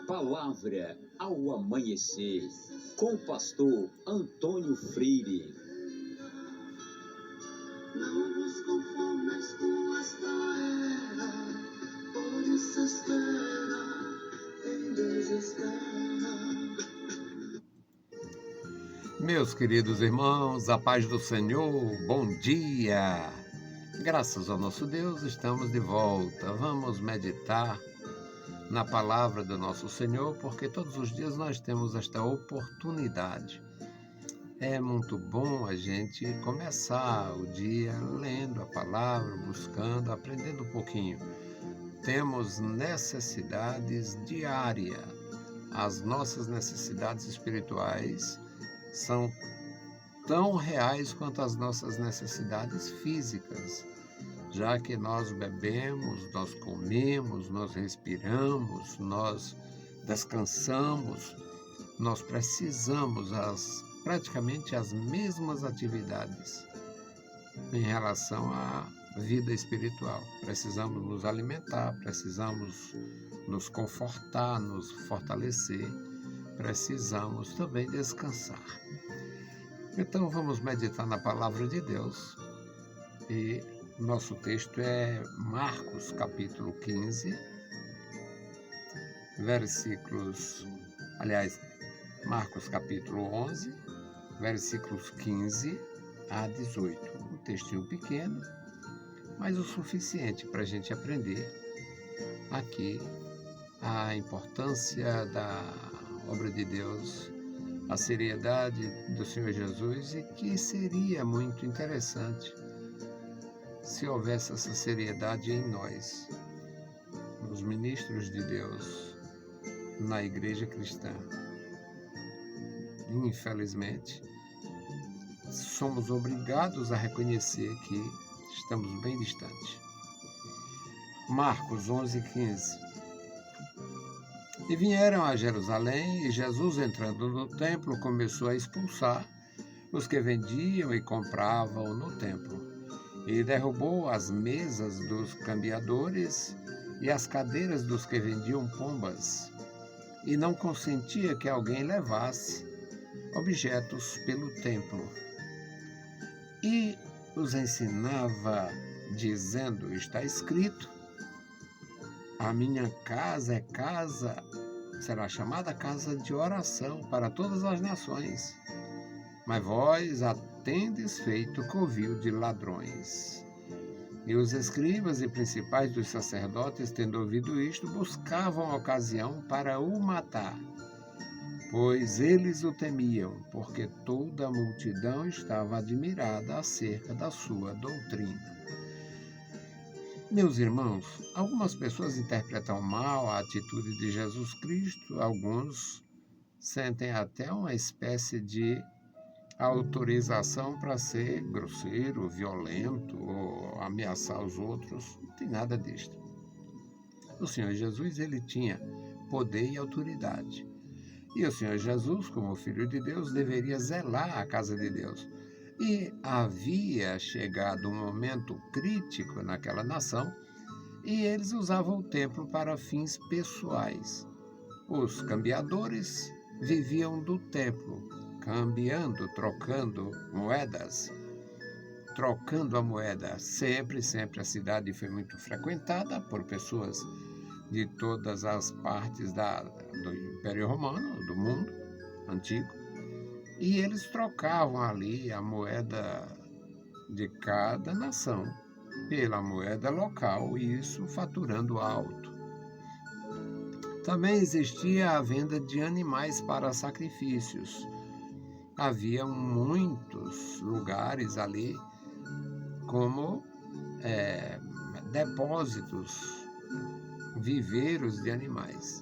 Palavra ao amanhecer, com o pastor Antônio Freire. Não vos conformes com esta era, por isso espera, em Deus espera. Meus queridos irmãos, a paz do Senhor, bom dia! Graças ao nosso Deus, estamos de volta. Vamos meditar na palavra do nosso Senhor, porque todos os dias nós temos esta oportunidade. É muito bom a gente começar o dia lendo a palavra, buscando, aprendendo um pouquinho. Temos necessidades diárias. As nossas necessidades espirituais são tão reais quanto as nossas necessidades físicas, já que nós bebemos, nós comemos, nós respiramos, nós descansamos, nós precisamos praticamente as mesmas atividades em relação à vida espiritual. Precisamos nos alimentar, precisamos nos confortar, nos fortalecer, precisamos também descansar. Então vamos meditar na palavra de Deus e nosso texto é Marcos capítulo 15, Marcos capítulo 11, versículos 15 a 18. Um textinho pequeno, mas o suficiente para a gente aprender aqui a importância da obra de Deus, a seriedade do Senhor Jesus, e que seria muito interessante se houvesse essa seriedade em nós, nos ministros de Deus, na igreja cristã. Infelizmente, somos obrigados a reconhecer que estamos bem distantes. Marcos 11:15. E vieram a Jerusalém, e Jesus, entrando no templo, começou a expulsar os que vendiam e compravam no templo. E derrubou as mesas dos cambiadores e as cadeiras dos que vendiam pombas, e não consentia que alguém levasse objetos pelo templo. E os ensinava, dizendo: está escrito, a minha casa será chamada casa de oração para todas as nações, mas vós a tendes feito covil de ladrões. E os escribas e principais dos sacerdotes, tendo ouvido isto, buscavam ocasião para o matar, pois eles o temiam, porque toda a multidão estava admirada acerca da sua doutrina. Meus irmãos, algumas pessoas interpretam mal a atitude de Jesus Cristo, alguns sentem até uma espécie de autorização para ser grosseiro, violento ou ameaçar os outros. Não tem nada disto. O Senhor Jesus, ele tinha poder e autoridade. E o Senhor Jesus, como Filho de Deus, deveria zelar a casa de Deus. E havia chegado um momento crítico naquela nação e eles usavam o templo para fins pessoais. Os cambiadores viviam do templo, cambiando, trocando moedas, trocando a moeda. Sempre a cidade foi muito frequentada por pessoas de todas as partes do Império Romano, do mundo antigo, e eles trocavam ali a moeda de cada nação pela moeda local, e isso faturando alto. Também existia a venda de animais para sacrifícios. Havia muitos lugares ali como depósitos, viveiros de animais.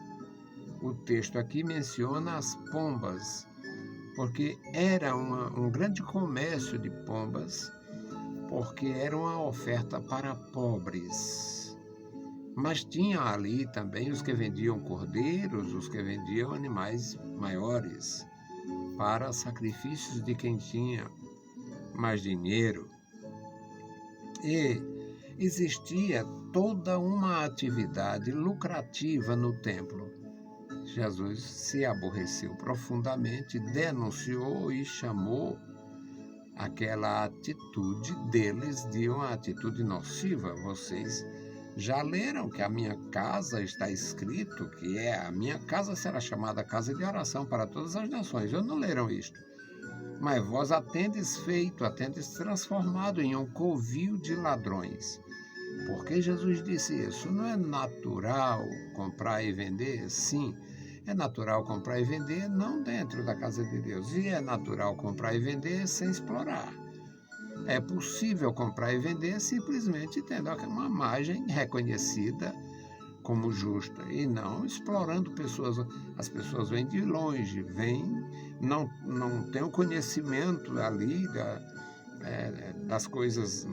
O texto aqui menciona as pombas, porque era um grande comércio de pombas, porque era uma oferta para pobres. Mas tinha ali também os que vendiam cordeiros, os que vendiam animais maiores, para sacrifícios de quem tinha mais dinheiro. E existia toda uma atividade lucrativa no templo. Jesus se aborreceu profundamente, denunciou e chamou aquela atitude deles de uma atitude nociva. Vocês já leram que a minha casa está escrito que a minha casa será chamada casa de oração para todas as nações. Eu não leram isto. Mas vós a tendes transformado em um covil de ladrões. Por que Jesus disse isso? Não é natural comprar e vender? Sim, é natural comprar e vender não dentro da casa de Deus. E é natural comprar e vender sem explorar. É possível comprar e vender simplesmente tendo uma imagem reconhecida como justa e não explorando pessoas. As pessoas vêm de longe, não têm o conhecimento ali das coisas.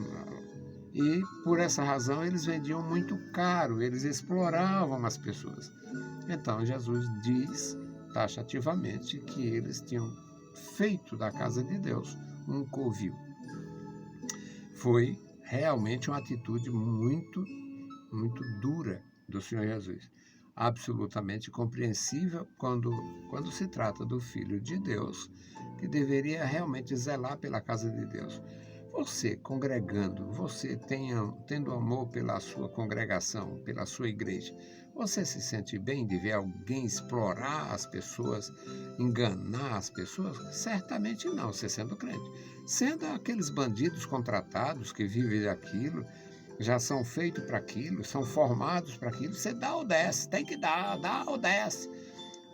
E por essa razão eles vendiam muito caro, eles exploravam as pessoas. Então Jesus diz taxativamente que eles tinham feito da casa de Deus um covil. Foi realmente uma atitude muito, muito dura do Senhor Jesus. Absolutamente compreensível quando se trata do Filho de Deus, que deveria realmente zelar pela casa de Deus. Você congregando, você tendo amor pela sua congregação, pela sua igreja, você se sente bem de ver alguém explorar as pessoas, enganar as pessoas? Certamente não, você sendo crente. Sendo aqueles bandidos contratados que vivem daquilo, já são feitos para aquilo, são formados para aquilo, você dá ou desce, tem que dar ou desce.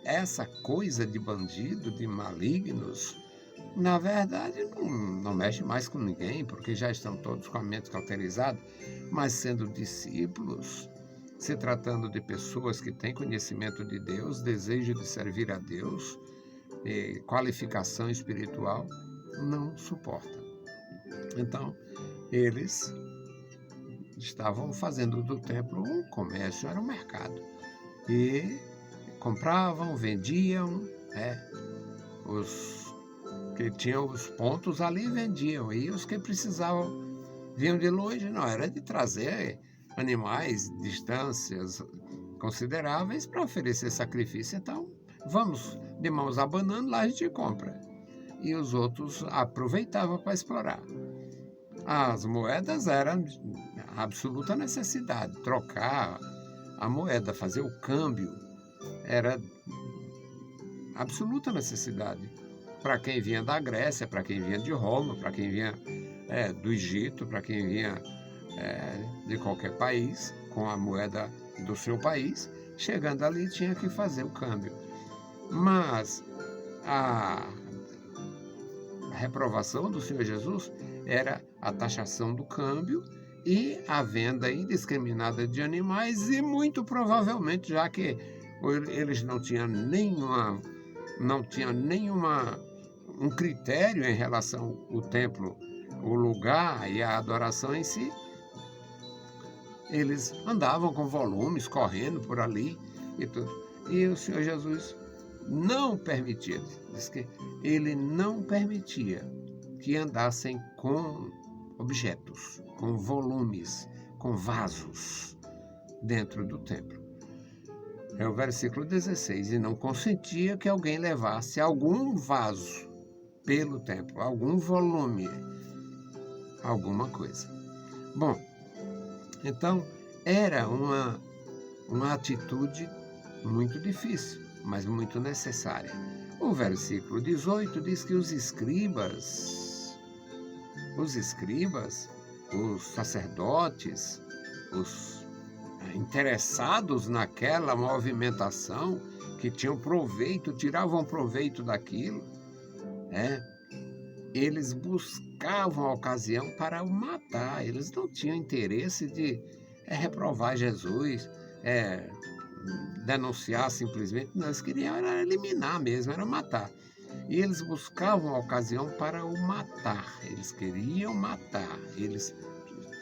Essa coisa de bandido, de malignos, na verdade não mexe mais com ninguém, porque já estão todos com a mente cauterizada, mas sendo discípulos, se tratando de pessoas que têm conhecimento de Deus, desejo de servir a Deus, qualificação espiritual, não suporta. Então, eles estavam fazendo do templo um comércio, era um mercado. E compravam, vendiam, os que tinham os pontos ali vendiam. E os que precisavam vinham de longe, não, era de trazer animais, distâncias consideráveis para oferecer sacrifício. Então, vamos de mãos abanando, lá a gente compra. E os outros aproveitavam para explorar. As moedas eram absoluta necessidade. Trocar a moeda, fazer o câmbio, era absoluta necessidade. Para quem vinha da Grécia, para quem vinha de Roma, para quem vinha do Egito, para quem vinha de qualquer país, com a moeda do seu país, chegando ali tinha que fazer o câmbio. Mas a reprovação do Senhor Jesus era a taxação do câmbio e a venda indiscriminada de animais, e muito provavelmente, já que eles não tinham um critério em relação ao templo, o lugar e a adoração em si, eles andavam com volumes, correndo por ali e tudo. E o Senhor Jesus não permitia, diz que ele não permitia que andassem com objetos, com volumes, com vasos dentro do templo. É o versículo 16, e não consentia que alguém levasse algum vaso pelo templo, algum volume, alguma coisa. Bom, então era uma atitude muito difícil, mas muito necessária. O versículo 18 diz que os escribas, os sacerdotes, os interessados naquela movimentação, que tinham proveito, tiravam proveito daquilo, eles buscavam a ocasião para o matar. Eles não tinham interesse de reprovar Jesus, denunciar simplesmente. Não, eles queriam era eliminar mesmo, era matar. E eles buscavam a ocasião para o matar. Eles queriam matar. Eles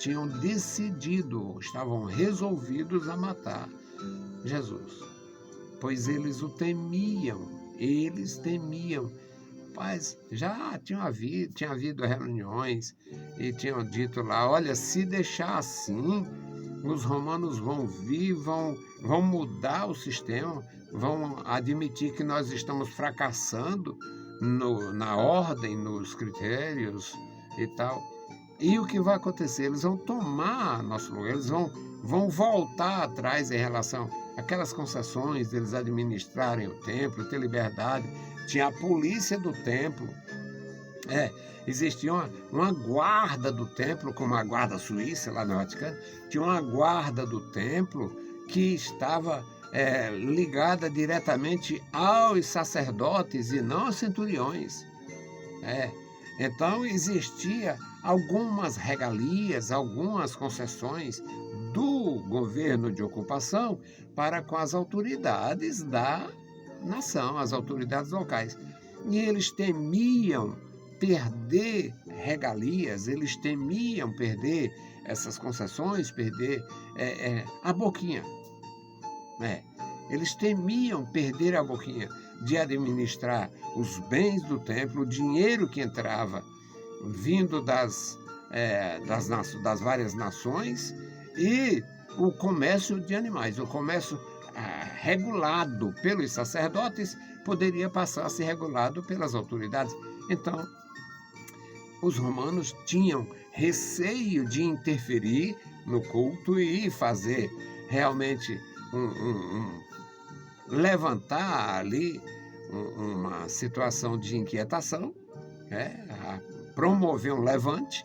tinham decidido, estavam resolvidos a matar Jesus, pois eles o temiam. Eles temiam Rapaz, já tinha havido reuniões e tinham dito lá, olha, se deixar assim, os romanos vão vir, vão mudar o sistema, vão admitir que nós estamos fracassando na ordem, nos critérios e tal. E o que vai acontecer? Eles vão tomar nosso lugar, eles vão voltar atrás em relação àquelas concessões deles administrarem o templo, ter liberdade. Tinha a polícia do templo, existia uma guarda do templo, como a guarda suíça lá no Vaticano, tinha uma guarda do templo que estava ligada diretamente aos sacerdotes e não aos centuriões. Então existia algumas regalias, algumas concessões do governo de ocupação para com as autoridades da nação, as autoridades locais. E eles temiam perder regalias, eles temiam perder essas concessões, perder a boquinha. Eles temiam perder a boquinha de administrar os bens do templo, o dinheiro que entrava vindo das várias nações e o comércio de animais. O comércio regulado pelos sacerdotes poderia passar a ser regulado pelas autoridades. Então, os romanos tinham receio de interferir no culto e fazer realmente levantar ali uma situação de inquietação, promover um levante.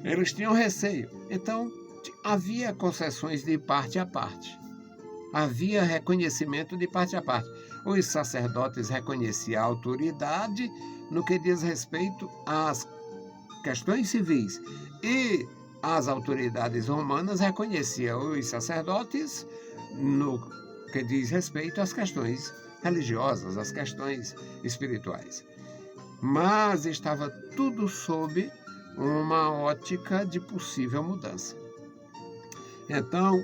Eles tinham receio. Então, havia concessões de parte a parte. Havia reconhecimento de parte a parte. Os sacerdotes reconheciam a autoridade no que diz respeito às questões civis e as autoridades romanas reconheciam os sacerdotes no que diz respeito às questões religiosas, às questões espirituais. Mas estava tudo sob uma ótica de possível mudança. Então,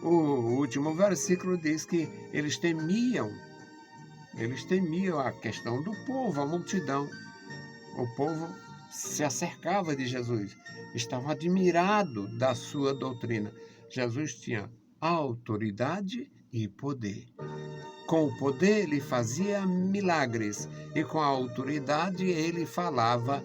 o último versículo diz que eles temiam a questão do povo, a multidão. O povo se acercava de Jesus, estava admirado da sua doutrina. Jesus tinha autoridade e poder. Com o poder ele fazia milagres e com a autoridade ele falava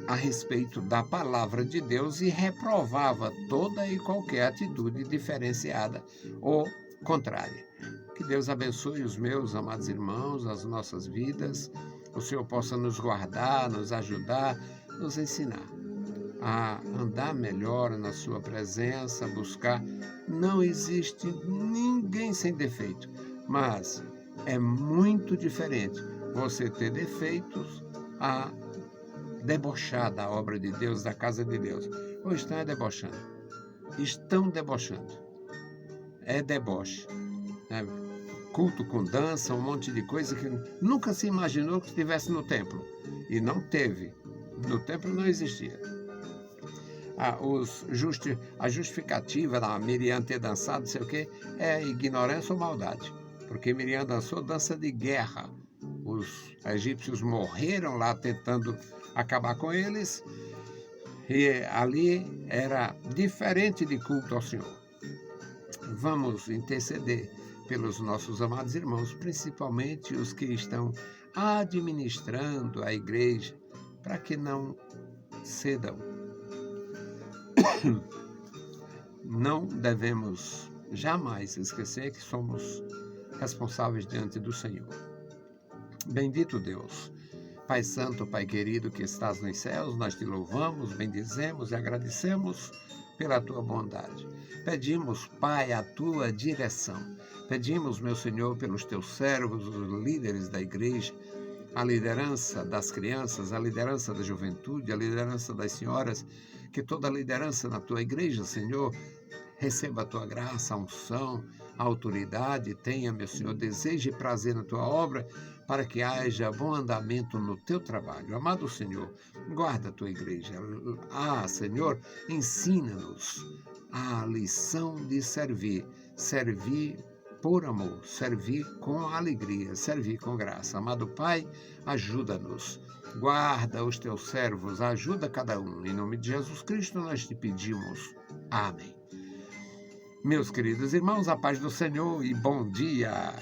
a respeito da palavra de Deus e reprovava toda e qualquer atitude diferenciada ou contrária. Que Deus abençoe os meus amados irmãos, as nossas vidas. O Senhor possa nos guardar, nos ajudar, nos ensinar a andar melhor na sua presença, buscar. Não existe ninguém sem defeito, mas é muito diferente você ter defeitos a debochar da obra de Deus, da casa de Deus. Ou estão debochando. Estão debochando. É deboche. Culto com dança, um monte de coisa que nunca se imaginou que estivesse no templo. E não teve. No templo não existia. A justificativa da Miriam ter dançado, não sei o quê, é ignorância ou maldade. Porque Miriam dançou dança de guerra. Os egípcios morreram lá tentando acabar com eles. E ali era diferente de culto ao Senhor. Vamos interceder pelos nossos amados irmãos, principalmente os que estão administrando a igreja, para que não cedam. Não devemos jamais esquecer que somos responsáveis diante do Senhor. Bendito Deus, Pai Santo, Pai querido que estás nos céus, nós te louvamos, bendizemos e agradecemos pela tua bondade. Pedimos, Pai, a tua direção. Pedimos, meu Senhor, pelos teus servos, os líderes da igreja, a liderança das crianças, a liderança da juventude, a liderança das senhoras, que toda a liderança na tua igreja, Senhor, receba a tua graça, a unção, a autoridade, tenha, meu Senhor, desejo e prazer na tua obra, para que haja bom andamento no teu trabalho. Amado Senhor, guarda a tua igreja. Senhor, ensina-nos a lição de servir por amor, servir com alegria, servir com graça. Amado Pai, ajuda-nos, guarda os teus servos, ajuda cada um. Em nome de Jesus Cristo nós te pedimos. Amém. Meus queridos irmãos, a paz do Senhor e bom dia.